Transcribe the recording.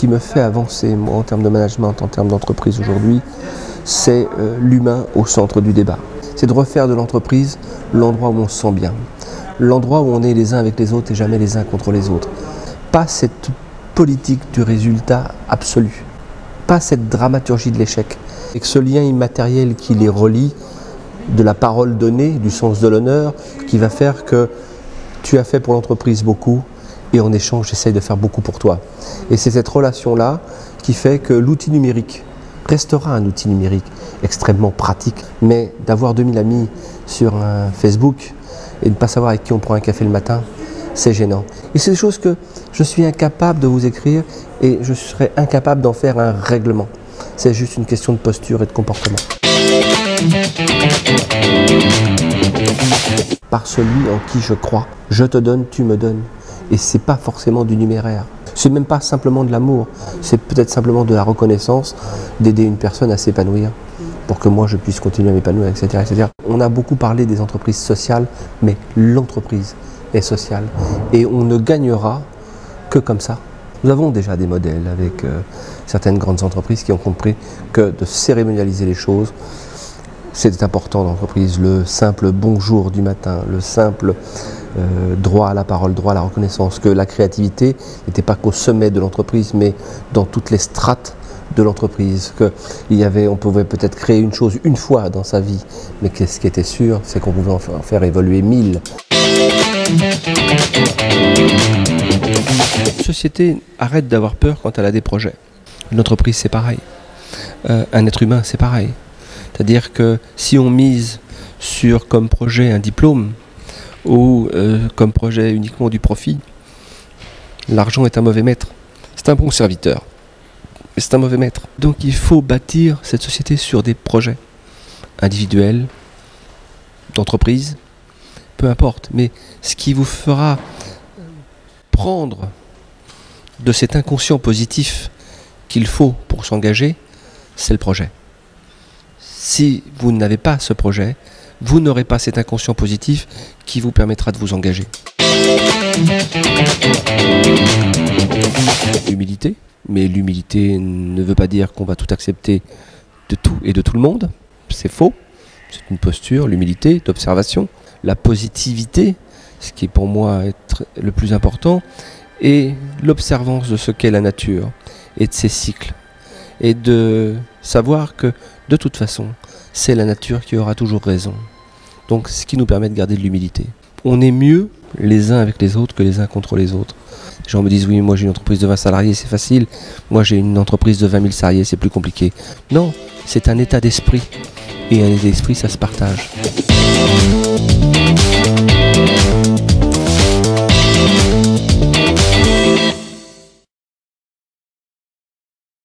qui me fait avancer, moi, en termes de management, en termes d'entreprise aujourd'hui, c'est l'humain au centre du débat. C'est de refaire de l'entreprise l'endroit où on se sent bien, l'endroit où on est les uns avec les autres et jamais les uns contre les autres. Pas cette politique du résultat absolu, pas cette dramaturgie de l'échec. Et que ce lien immatériel qui les relie, de la parole donnée, du sens de l'honneur, qui va faire que tu as fait pour l'entreprise beaucoup et en échange, j'essaye de faire beaucoup pour toi. Et c'est cette relation-là qui fait que l'outil numérique restera un outil numérique extrêmement pratique, mais d'avoir 2000 amis sur un Facebook et de ne pas savoir avec qui on prend un café le matin, c'est gênant. Et c'est des choses que je suis incapable de vous écrire et je serais incapable d'en faire un règlement. C'est juste une question de posture et de comportement. Par celui en qui je crois, je te donne, tu me donnes. Et c'est pas forcément du numéraire. C'est même pas simplement de l'amour. C'est peut-être simplement de la reconnaissance d'aider une personne à s'épanouir pour que moi je puisse continuer à m'épanouir, etc., etc. On a beaucoup parlé des entreprises sociales, mais l'entreprise est sociale. Et on ne gagnera que comme ça. Nous avons déjà des modèles avec certaines grandes entreprises qui ont compris que de cérémonialiser les choses, c'est important dans l'entreprise. Le simple bonjour du matin, le simple droit à la parole, droit à la reconnaissance, que la créativité n'était pas qu'au sommet de l'entreprise, mais dans toutes les strates de l'entreprise. On pouvait peut-être créer une chose une fois dans sa vie, mais ce qui était sûr, c'est qu'on pouvait en faire évoluer 1000. La société arrête d'avoir peur quand elle a des projets. Une entreprise, c'est pareil. Un être humain, c'est pareil. C'est-à-dire que si on mise sur comme projet un diplôme ou comme projet uniquement du profit, l'argent est un mauvais maître. C'est un bon serviteur, mais c'est un mauvais maître. Donc il faut bâtir cette société sur des projets individuels, d'entreprise, peu importe. Mais ce qui vous fera prendre de cet inconscient positif qu'il faut pour s'engager, c'est le projet. Si vous n'avez pas ce projet, vous n'aurez pas cet inconscient positif qui vous permettra de vous engager. L'humilité, mais l'humilité ne veut pas dire qu'on va tout accepter de tout et de tout le monde. C'est faux. C'est une posture, l'humilité, d'observation. La positivité, ce qui est pour moi le plus important, et l'observance de ce qu'est la nature et de ses cycles. Et de savoir que, de toute façon, c'est la nature qui aura toujours raison. Donc, ce qui nous permet de garder de l'humilité. On est mieux les uns avec les autres que les uns contre les autres. Les gens me disent, oui, moi j'ai une entreprise de 20 salariés, c'est facile. Moi j'ai une entreprise de 20 000 salariés, c'est plus compliqué. Non, c'est un état d'esprit. Et un état d'esprit, ça se partage.